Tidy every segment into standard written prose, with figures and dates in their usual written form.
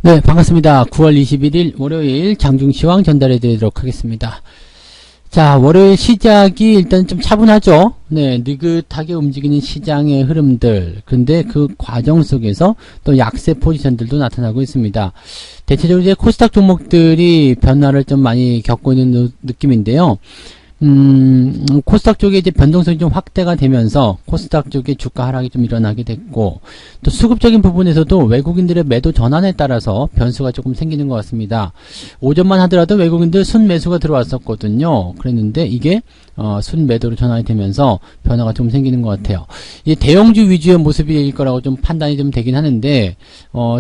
네, 반갑습니다. 9월 21일 월요일 장중시황 전달해 드리도록 하겠습니다. 자, 월요일 시작이 일단 좀 차분하죠? 네, 느긋하게 움직이는 시장의 흐름들. 근데 그 과정 속에서 또 약세 포지션들도 나타나고 있습니다. 대체적으로 이제 코스닥 종목들이 변화를 좀 많이 겪고 있는 느낌인데요. 코스닥 쪽에 이제 변동성이 좀 확대가 되면서 코스닥 쪽에 주가 하락이 좀 일어나게 됐고, 또 수급적인 부분에서도 외국인들의 매도 전환에 따라서 변수가 조금 생기는 것 같습니다. 오전만 하더라도 외국인들 순매수가 들어왔었거든요. 그랬는데 이게 순매도로 전환이 되면서 변화가 좀 생기는 것 같아요. 이게 대형주 위주의 모습일 거라고 좀 판단이 좀 되긴 하는데,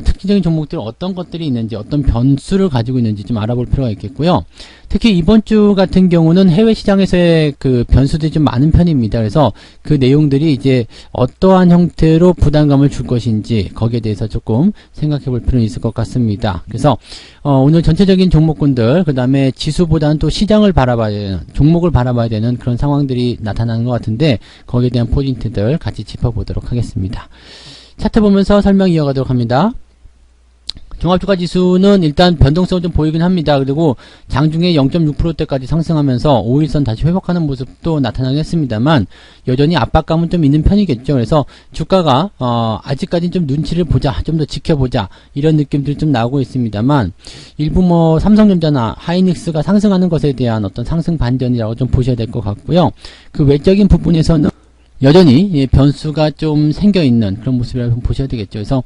특징적인 종목들 어떤 것들이 있는지, 어떤 변수를 가지고 있는지 좀 알아볼 필요가 있겠고요. 특히 이번 주 같은 경우는 해외 시장에서의 그 변수들이 좀 많은 편입니다. 그래서 그 내용들이 이제 어떠한 형태로 부담감을 줄 것인지 거기에 대해서 조금 생각해 볼 필요는 있을 것 같습니다. 그래서 오늘 전체적인 종목군들, 그 다음에 지수보다는 또 시장을 바라봐야 되는, 종목을 바라봐야 되는 그런 상황들이 나타나는 것 같은데 거기에 대한 포인트들 같이 짚어보도록 하겠습니다. 차트 보면서 설명 이어가도록 합니다. 종합주가 지수는 일단 변동성을 좀 보이긴 합니다. 그리고 장중에 0.6%대까지 상승하면서 5일선 다시 회복하는 모습도 나타나긴 했습니다만 여전히 압박감은 좀 있는 편이겠죠. 그래서 주가가 아직까지는 좀 눈치를 보자, 좀 더 지켜보자 이런 느낌들이 좀 나오고 있습니다만 일부 뭐 삼성전자나 하이닉스가 상승하는 것에 대한 어떤 상승 반전이라고 좀 보셔야 될 것 같고요. 그 외적인 부분에서는 여전히 변수가 좀 생겨있는 그런 모습이라고 보셔야 되겠죠. 그래서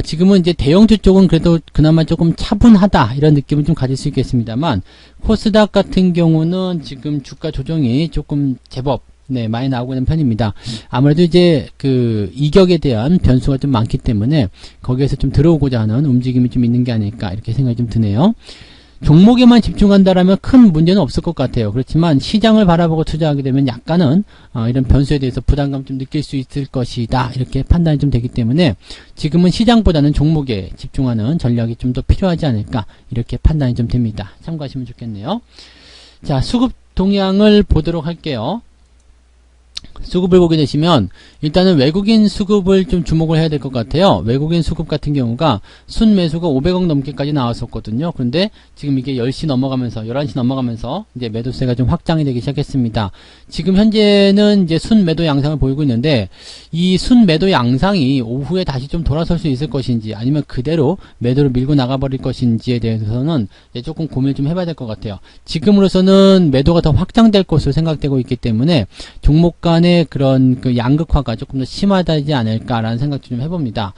지금은 이제 대형주 쪽은 그래도 그나마 조금 차분하다 이런 느낌을 좀 가질 수 있겠습니다만 코스닥 같은 경우는 지금 주가 조정이 조금 제법 많이 나오고 있는 편입니다. 아무래도 이제 그 이격에 대한 변수가 좀 많기 때문에 거기에서 좀 들어오고자 하는 움직임이 좀 있는 게 아닐까 이렇게 생각이 좀 드네요. 종목에만 집중한다라면 큰 문제는 없을 것 같아요. 그렇지만 시장을 바라보고 투자하게 되면 약간은 이런 변수에 대해서 부담감 좀 느낄 수 있을 것이다 이렇게 판단이 좀 되기 때문에 지금은 시장보다는 종목에 집중하는 전략이 좀 더 필요하지 않을까 이렇게 판단이 좀 됩니다. 참고하시면 좋겠네요. 자, 수급 동향을 보도록 할게요. 수급을 보게 되시면 일단은 외국인 수급을 좀 주목을 해야 될 것 같아요. 외국인 수급 같은 경우가 순매수가 500억 넘게까지 나왔었거든요. 그런데 지금 이게 10시 넘어가면서 11시 넘어가면서 이제 매도세가 좀 확장이 되기 시작했습니다. 지금 현재는 이제 순매도 양상을 보이고 있는데 이 순매도 양상이 오후에 다시 좀 돌아설 수 있을 것인지 아니면 그대로 매도를 밀고 나가버릴 것인지에 대해서는 이제 조금 고민을 좀 해봐야 될 것 같아요. 지금으로서는 매도가 더 확장될 것으로 생각되고 있기 때문에 종목 간의 그런 그 양극화가 조금 더 심하다지 않을까라는 생각도 좀 해봅니다.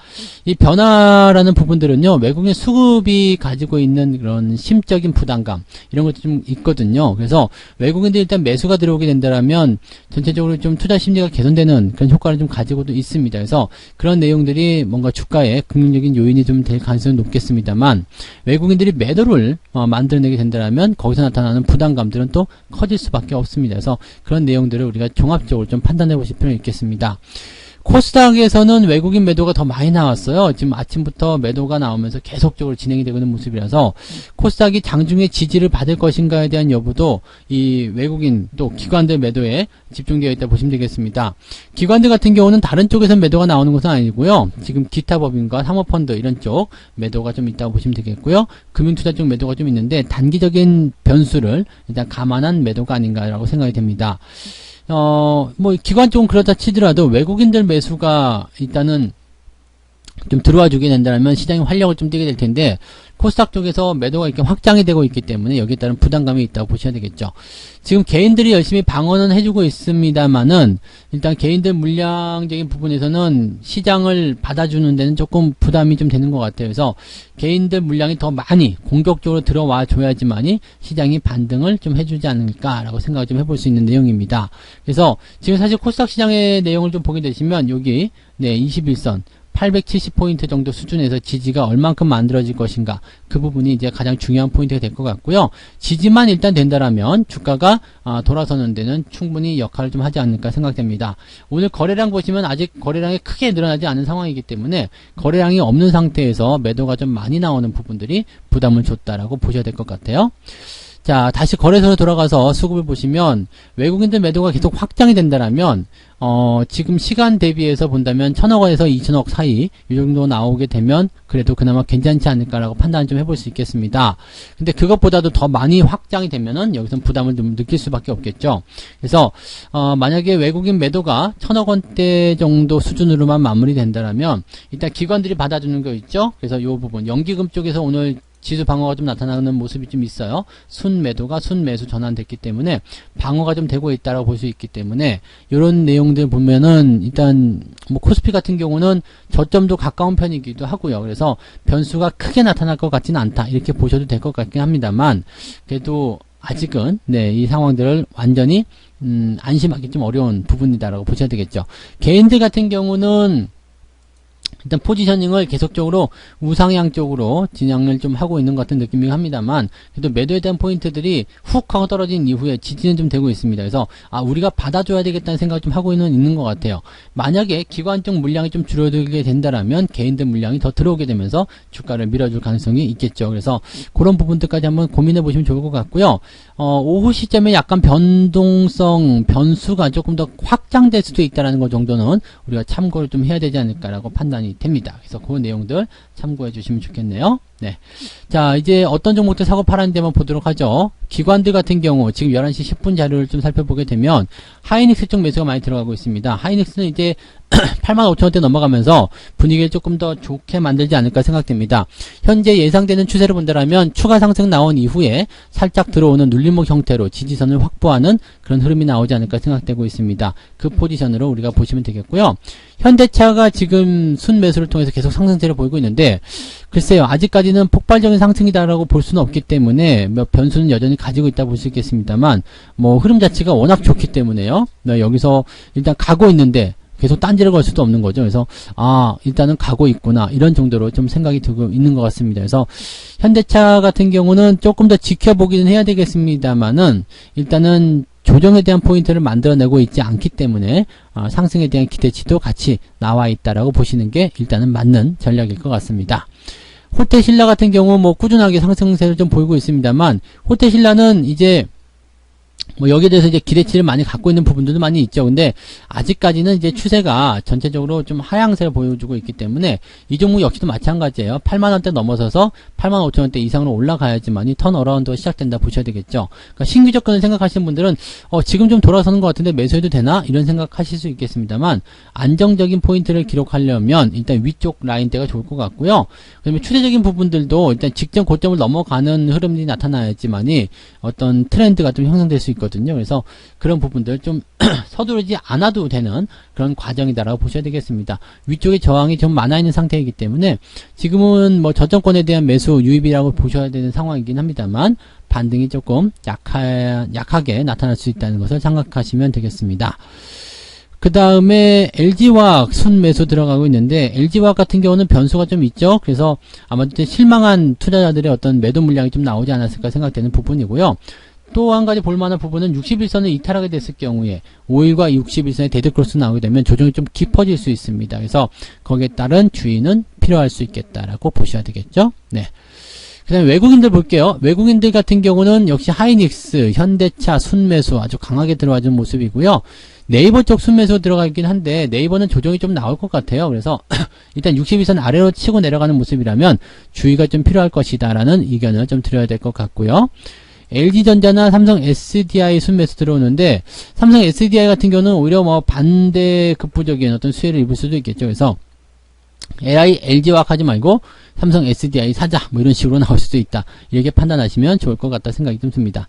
이 변화라는 부분들은요, 외국인 수급이 가지고 있는 그런 심적인 부담감, 이런 것도 좀 있거든요. 그래서 외국인들이 일단 매수가 들어오게 된다면 전체적으로 좀 투자 심리가 개선되는 그런 효과를 좀 가지고도 있습니다. 그래서 그런 내용들이 뭔가 주가에 긍정적인 요인이 좀 될 가능성이 높겠습니다만 외국인들이 매도를 만들어내게 된다면 거기서 나타나는 부담감들은 또 커질 수밖에 없습니다. 그래서 그런 내용들을 우리가 종합적으로 좀 판단해 보실 필요가 있겠습니다. 코스닥에서는 외국인 매도가 더 많이 나왔어요. 지금 아침부터 매도가 나오면서 계속적으로 진행이 되고 있는 모습이라서 코스닥이 장중에 지지를 받을 것인가에 대한 여부도 이 외국인 또 기관들 매도에 집중되어 있다 보시면 되겠습니다. 기관들 같은 경우는 다른 쪽에서 매도가 나오는 것은 아니고요. 지금 기타 법인과 사모펀드 이런 쪽 매도가 좀 있다고 보시면 되겠고요. 금융투자 쪽 매도가 좀 있는데 단기적인 변수를 일단 감안한 매도가 아닌가라고 생각이 됩니다. 뭐 기관 쪽은 그렇다 치더라도 외국인들 매수가 일단은 좀 들어와 주게 된다면 시장이 활력을 좀 띠게 될 텐데 코스닥 쪽에서 매도가 이렇게 확장이 되고 있기 때문에 여기에 따른 부담감이 있다고 보셔야 되겠죠. 지금 개인들이 열심히 방어는 해주고 있습니다만은 일단 개인들 물량적인 부분에서는 시장을 받아주는 데는 조금 부담이 좀 되는 것 같아요. 그래서 개인들 물량이 더 많이 공격적으로 들어와 줘야지만이 시장이 반등을 좀 해주지 않을까라고 생각을 좀 해볼 수 있는 내용입니다. 그래서 지금 사실 코스닥 시장의 내용을 좀 보게 되시면 여기 21선 870포인트 정도 수준에서 지지가 얼만큼 만들어질 것인가 그 부분이 이제 가장 중요한 포인트가 될 것 같고요. 지지만 일단 된다라면 주가가 돌아서는 데는 충분히 역할을 좀 하지 않을까 생각됩니다. 오늘 거래량 보시면 아직 거래량이 크게 늘어나지 않은 상황이기 때문에 거래량이 없는 상태에서 매도가 좀 많이 나오는 부분들이 부담을 줬다라고 보셔야 될 것 같아요. 자, 다시 거래소로 돌아가서 수급을 보시면 외국인들 매도가 계속 확장이 된다라면 지금 시간 대비해서 본다면 1000억원에서 2000억 사이 이 정도 나오게 되면 그래도 그나마 괜찮지 않을까라고 판단 좀 해볼 수 있겠습니다. 근데 그것보다도 더 많이 확장이 되면은 여기서 부담을 좀 느낄 수밖에 없겠죠. 그래서 만약에 외국인 매도가 1000억원대 정도 수준으로만 마무리된다라면 일단 기관들이 받아주는 거 있죠. 그래서 이 부분 연기금 쪽에서 오늘 지수 방어가 좀 나타나는 모습이 좀 있어요. 순매도가 순매수 전환됐기 때문에 방어가 좀 되고 있다라고 볼 수 있기 때문에 이런 내용들 보면은 일단 뭐 코스피 같은 경우는 저점도 가까운 편이기도 하고요. 그래서 변수가 크게 나타날 것 같지는 않다 이렇게 보셔도 될 것 같긴 합니다만 그래도 아직은 네, 이 상황들을 완전히 안심하기 좀 어려운 부분이다라고 보셔야 되겠죠. 개인들 같은 경우는 일단 포지셔닝을 계속적으로 우상향 쪽으로 진행을 좀 하고 있는 것 같은 느낌이긴 합니다만 그래도 매도에 대한 포인트들이 훅 하고 떨어진 이후에 지지는 좀 되고 있습니다. 그래서 우리가 받아줘야 되겠다는 생각을 좀 하고 있는 것 같아요. 만약에 기관 쪽 물량이 좀 줄어들게 된다라면 개인들 물량이 더 들어오게 되면서 주가를 밀어줄 가능성이 있겠죠. 그래서 그런 부분들까지 한번 고민해 보시면 좋을 것 같고요. 오후 시점에 약간 변수가 조금 더 확장될 수도 있다는 것 정도는 우리가 참고를 좀 해야 되지 않을까라고 판단이 됩니다. 그래서 그 내용들 참고해 주시면 좋겠네요. 네. 자, 이제 어떤 종목들 사고 팔았는지 한번 보도록 하죠. 기관들 같은 경우 지금 11시 10분 자료를 좀 살펴보게 되면 하이닉스 쪽 매수가 많이 들어가고 있습니다. 하이닉스는 이제 85,000원대 넘어가면서 분위기를 조금 더 좋게 만들지 않을까 생각됩니다. 현재 예상되는 추세를 본다면 추가 상승 나온 이후에 살짝 들어오는 눌림목 형태로 지지선을 확보하는 그런 흐름이 나오지 않을까 생각되고 있습니다. 그 포지션으로 우리가 보시면 되겠고요. 현대차가 지금 순매수를 통해서 계속 상승세를 보이고 있는데 글쎄요, 아직까지는 폭발적인 상승이다라고 볼 수는 없기 때문에 변수는 여전히 가지고 있다 볼 수 있겠습니다만 뭐 흐름 자체가 워낙 좋기 때문에요. 여기서 일단 가고 있는데 계속 딴지를 걸 수도 없는 거죠. 그래서 일단은 가고 있구나 이런 정도로 좀 생각이 들고 있는 것 같습니다. 그래서 현대차 같은 경우는 조금 더 지켜보기는 해야 되겠습니다만은 일단은 조정에 대한 포인트를 만들어내고 있지 않기 때문에 상승에 대한 기대치도 같이 나와 있다라고 보시는 게 일단은 맞는 전략일 것 같습니다. 호텔신라 같은 경우 뭐 꾸준하게 상승세를 좀 보이고 있습니다만 호텔신라는 이제 뭐 여기에 대해서 이제 기대치를 많이 갖고 있는 부분들도 많이 있죠. 근데 아직까지는 이제 추세가 전체적으로 좀 하향세를 보여주고 있기 때문에 이 종목 역시도 마찬가지예요. 8만원대 넘어서서 85,000원대 이상으로 올라가야지만이 턴어라운드가 시작된다 보셔야 되겠죠. 그러니까 신규 접근을 생각하시는 분들은 지금 좀 돌아서는 것 같은데 매수해도 되나? 이런 생각하실 수 있겠습니다만 안정적인 포인트를 기록하려면 일단 위쪽 라인대가 좋을 것 같고요. 그 다음에 추세적인 부분들도 일단 직전 고점을 넘어가는 흐름이 나타나야지만이 어떤 트렌드가 좀 형성될 수 있거든요. 그래서 그런 부분들 좀 서두르지 않아도 되는 그런 과정이다라고 보셔야 되겠습니다. 위쪽에 저항이 좀 많아 있는 상태이기 때문에 지금은 뭐 저점권에 대한 매수 유입이라고 보셔야 되는 상황이긴 합니다만 반등이 조금 약하게 나타날 수 있다는 것을 생각하시면 되겠습니다. 그 다음에 LG화학 순매수 들어가고 있는데 LG화학 같은 경우는 변수가 좀 있죠. 그래서 아마도 실망한 투자자들의 어떤 매도 물량이 좀 나오지 않았을까 생각되는 부분이고요. 또 한 가지 볼만한 부분은 61선을 이탈하게 됐을 경우에 5일과 61선의 데드크로스 나오게 되면 조정이 좀 깊어질 수 있습니다. 그래서 거기에 따른 주의는 필요할 수 있겠다라고 보셔야 되겠죠. 네. 그 다음에 외국인들 볼게요. 외국인들 같은 경우는 역시 하이닉스, 현대차, 순매수 아주 강하게 들어와준 모습이고요. 네이버 쪽 순매수 들어가 있긴 한데 네이버는 조정이 좀 나올 것 같아요. 그래서 일단 61선 아래로 치고 내려가는 모습이라면 주의가 좀 필요할 것이다 라는 의견을 좀 드려야 될 것 같고요. LG전자나 삼성 SDI 순매수 들어오는데 삼성 SDI 같은 경우는 오히려 뭐 반대급부적인 어떤 수혜를 입을 수도 있겠죠. 그래서 LG화학 하지 말고 삼성 SDI 사자 뭐 이런 식으로 나올 수도 있다. 이렇게 판단하시면 좋을 것 같다 생각이 좀 듭니다.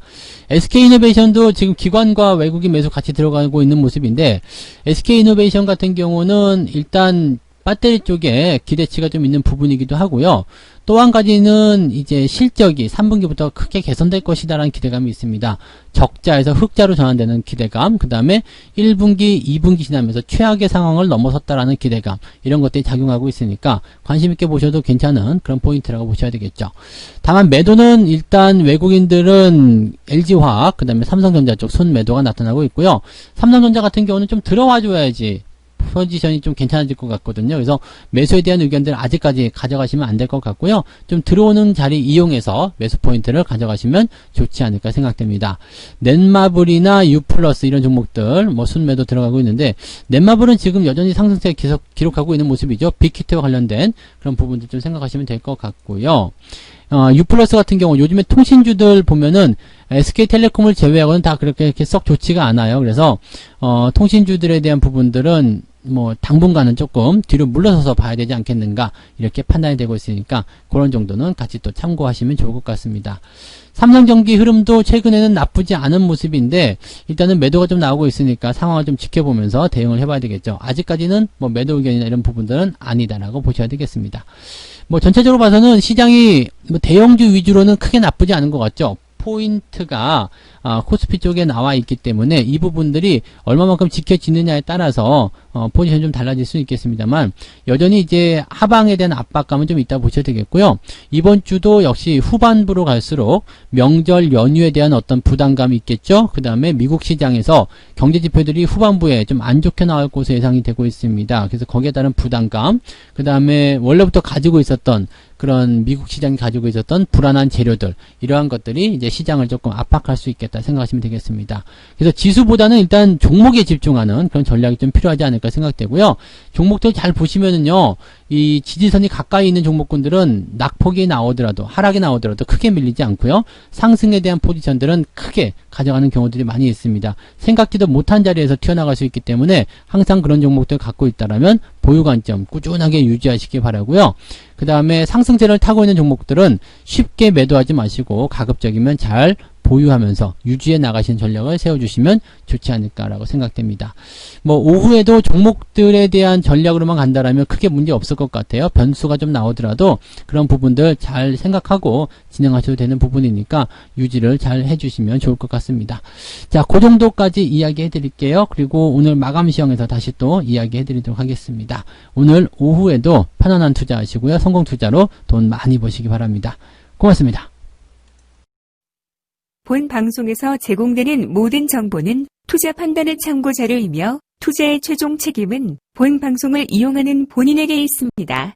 SK이노베이션도 지금 기관과 외국인 매수 같이 들어가고 있는 모습인데 SK이노베이션 같은 경우는 일단 배터리 쪽에 기대치가 좀 있는 부분이기도 하고요. 또 한 가지는 이제 실적이 3분기부터 크게 개선될 것이다라는 기대감이 있습니다. 적자에서 흑자로 전환되는 기대감, 그 다음에 1분기, 2분기 지나면서 최악의 상황을 넘어섰다라는 기대감, 이런 것들이 작용하고 있으니까 관심있게 보셔도 괜찮은 그런 포인트라고 보셔야 되겠죠. 다만 매도는 일단 외국인들은 LG화학, 그 다음에 삼성전자 쪽 순매도가 나타나고 있고요. 삼성전자 같은 경우는 좀 들어와줘야지 포지션이 좀 괜찮아질 것 같거든요. 그래서 매수에 대한 의견들 아직까지 가져가시면 안 될 것 같고요. 좀 들어오는 자리 이용해서 매수 포인트를 가져가시면 좋지 않을까 생각됩니다. 넷마블이나 유플러스 이런 종목들 뭐 순매도 들어가고 있는데, 넷마블은 지금 여전히 상승세 계속 기록하고 있는 모습이죠. 빅히트와 관련된 그런 부분들 좀 생각하시면 될 것 같고요. 유플러스 같은 경우 요즘에 통신주들 보면은 SK텔레콤을 제외하고는 다 그렇게 썩 좋지가 않아요. 그래서 통신주들에 대한 부분들은 뭐 당분간은 조금 뒤로 물러서서 봐야 되지 않겠는가, 이렇게 판단이 되고 있으니까 그런 정도는 같이 또 참고하시면 좋을 것 같습니다. 삼성전기 흐름도 최근에는 나쁘지 않은 모습인데, 일단은 매도가 좀 나오고 있으니까 상황을 좀 지켜보면서 대응을 해봐야 되겠죠. 아직까지는 뭐 매도 의견이나 이런 부분들은 아니다라고 보셔야 되겠습니다. 뭐 전체적으로 봐서는 시장이 뭐 대형주 위주로는 크게 나쁘지 않은 것 같죠. 포인트가 코스피 쪽에 나와 있기 때문에 이 부분들이 얼마만큼 지켜지느냐에 따라서 포지션이 좀 달라질 수 있겠습니다만, 여전히 이제 하방에 대한 압박감은 좀 있다 보셔야 되겠고요. 이번 주도 역시 후반부로 갈수록 명절 연휴에 대한 어떤 부담감이 있겠죠. 그 다음에 미국 시장에서 경제 지표들이 후반부에 좀 안 좋게 나올 것으로 예상이 되고 있습니다. 그래서 거기에 따른 부담감, 그 다음에 원래부터 가지고 있었던 그런 미국 시장이 가지고 있었던 불안한 재료들, 이러한 것들이 이제 시장을 조금 압박할 수 있겠다 생각하시면 되겠습니다. 그래서 지수보다는 일단 종목에 집중하는 그런 전략이 좀 필요하지 않을까 생각되고요. 종목들 잘 보시면은요, 이 지지선이 가까이 있는 종목군들은 낙폭이 나오더라도, 하락이 나오더라도 크게 밀리지 않고요. 상승에 대한 포지션들은 크게 가져가는 경우들이 많이 있습니다. 생각지도 못한 자리에서 튀어나갈 수 있기 때문에 항상 그런 종목들 갖고 있다라면 보유 관점 꾸준하게 유지하시기 바라고요. 그 다음에 상승세를 타고 있는 종목들은 쉽게 매도하지 마시고 가급적이면 잘 보유하면서 유지해 나가시는 전략을 세워주시면 좋지 않을까라고 생각됩니다. 뭐 오후에도 종목들에 대한 전략으로만 간다라면 크게 문제 없을 것 같아요. 변수가 좀 나오더라도 그런 부분들 잘 생각하고 진행하셔도 되는 부분이니까 유지를 잘 해주시면 좋을 것 같습니다. 자, 그 정도까지 이야기해 드릴게요. 그리고 오늘 마감 시황에서 다시 또 이야기해 드리도록 하겠습니다. 오늘 오후에도 편안한 투자하시고요. 성공 투자로 돈 많이 버시기 바랍니다. 고맙습니다. 본 방송에서 제공되는 모든 정보는 투자 판단의 참고 자료이며 투자의 최종 책임은 본 방송을 이용하는 본인에게 있습니다.